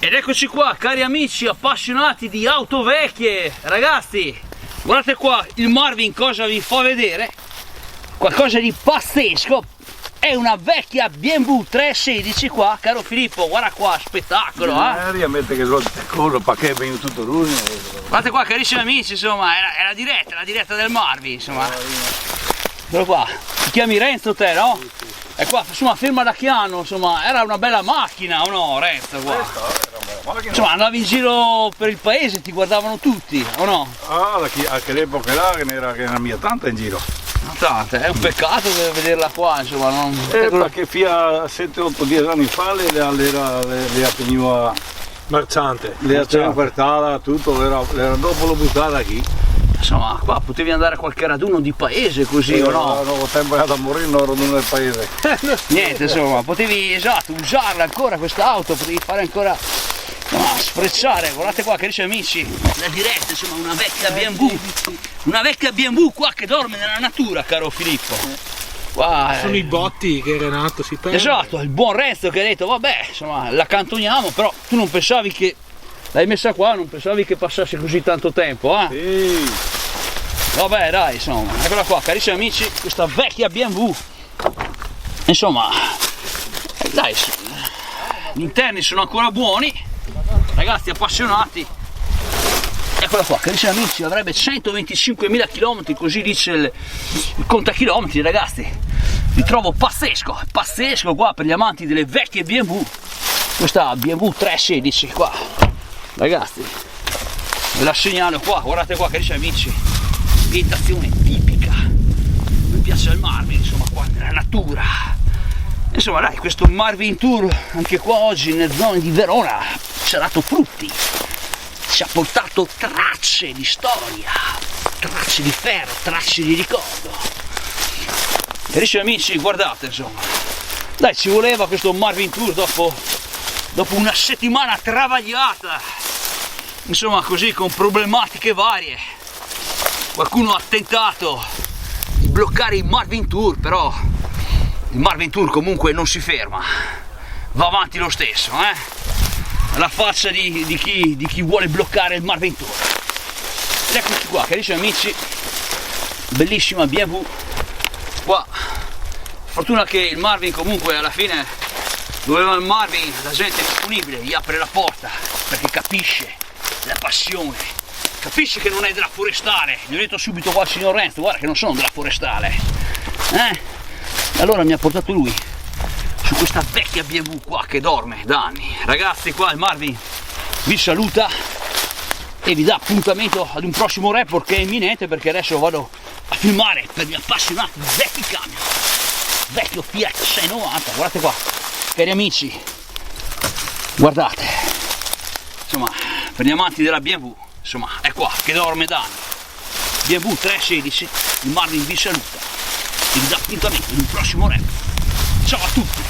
Ed eccoci qua, cari amici appassionati di auto vecchie. Ragazzi, guardate qua il Marvin cosa vi fa vedere. Qualcosa di pazzesco. È una vecchia BMW 316 qua, caro Filippo, guarda qua, spettacolo, Mette che cosa, perché è venuto tutto lui. Guardate qua, carissimi amici, insomma, è la diretta del Marvin, insomma. Eccolo qua, ti chiami Renzo te, no? E qua, insomma, ferma da che anno, insomma, era una bella macchina, o no, Renzo, qua? Insomma, andavi in giro per il paese, ti guardavano tutti, o no? Ah, a quell'epoca là che ne mia tanta in giro. Tante, è un peccato vederla qua, insomma, non... Perché fino a 7-8-10 anni fa le appeniva marciante. Le appeniva portata, tutto, era dopo lo buttata qui. Insomma, qua potevi andare a qualche raduno di paese così, o no? No, tempo è andato a morire, non raduno del paese. Niente, insomma, potevi, esatto, usarla ancora quest'auto, potevi fare ancora, no, sfrecciare. Guardate qua, carissimi amici, la diretta, insomma, una vecchia BMW qua che dorme nella natura, caro Filippo. Qua, sono i botti che Renato si perde. Esatto, il buon Renzo che ha detto, vabbè, insomma, la cantoniamo, però tu non pensavi che... L'hai messa qua, non pensavi che passasse così tanto tempo, eh? Sì. Vabbè, dai, insomma, eccola qua, carissimi amici, questa vecchia BMW. Insomma, dai, gli interni sono ancora buoni, ragazzi appassionati. Eccola qua, carissimi amici, avrebbe 125.000 km, così dice il contachilometri, ragazzi. Vi trovo pazzesco qua per gli amanti delle vecchie BMW. Questa BMW 316 qua. Ragazzi, ve la segnalo qua, guardate qua, carissimi amici, ambientazione tipica, mi piace il Marvin, insomma, qua nella natura. Insomma, dai, questo Marvin Tour anche qua oggi nelle zone di Verona ci ha dato frutti, ci ha portato tracce di storia, tracce di ferro, tracce di ricordo. Carissimi amici, guardate, insomma, dai, ci voleva questo Marvin Tour dopo una settimana travagliata, insomma, così, con problematiche varie. Qualcuno ha tentato di bloccare il Marvin Tour, però il Marvin Tour comunque non si ferma, va avanti lo stesso, alla faccia di chi vuole bloccare il Marvin Tour. Ed eccoci qua, carissimi amici, bellissima BMW qua. Fortuna che il Marvin comunque alla fine, doveva il Marvin, la gente disponibile, gli apre la porta perché capisce la passione, capisce che non è della forestale. Gli ho detto subito qua al signor Renzo, guarda che non sono della forestale, allora mi ha portato lui su questa vecchia BMW qua che dorme da anni. Ragazzi, qua il Marvin vi saluta e vi dà appuntamento ad un prossimo report che è imminente, perché adesso vado a filmare per gli appassionati di vecchi camion, vecchio Fiat 690. Guardate qua, cari amici, guardate, insomma, per gli amanti della BMW, insomma, è qua che dorme da anni. BMW 316, il Marvin vi saluta e vi dà appuntamento in un prossimo report. Ciao a tutti!